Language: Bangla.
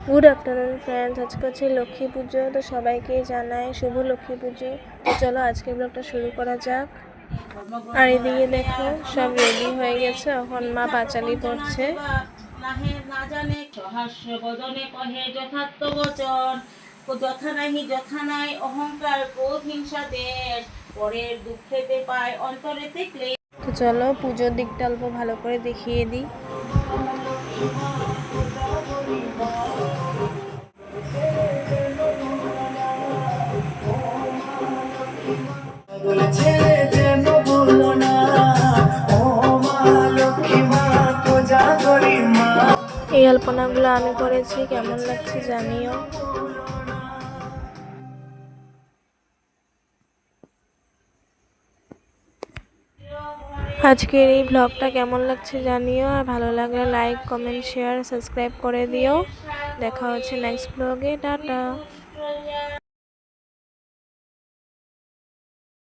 গুড আফটারনুন ফ্রেন্ডস, আজকে হচ্ছে লক্ষ্মী পুজো। তো সবাইকে জানাই শুভ লক্ষ্মী পুজো। তো চলো আজকে ব্লগটা শুরু করা যাক। আর এদিকে দেখো সব রেডি হয়ে গেছে, এখন মা পাঁচালি পড়ছে। না জানে সহাস্য বদনে কহে যথার্থ বচন, যথা নাহি যথা নাই অহংকার ক্রোধ হিংসা দেশ, পরের দুঃখেতে পায় অন্তরেতে ক্লেশ। তো চলো পুজোর দিকটা অল্প ভালো করে দেখিয়ে দিই। এই আলপনাগুলো আমি করেছি, কেমন লাগছে জানিও। আজকের এই ব্লগটা কেমন লাগছে জানিও, আর ভালো লাগলে লাইক কমেন্ট শেয়ার সাবস্ক্রাইব করে দিও। দেখা হচ্ছে নেক্সট ব্লগে। টাটা।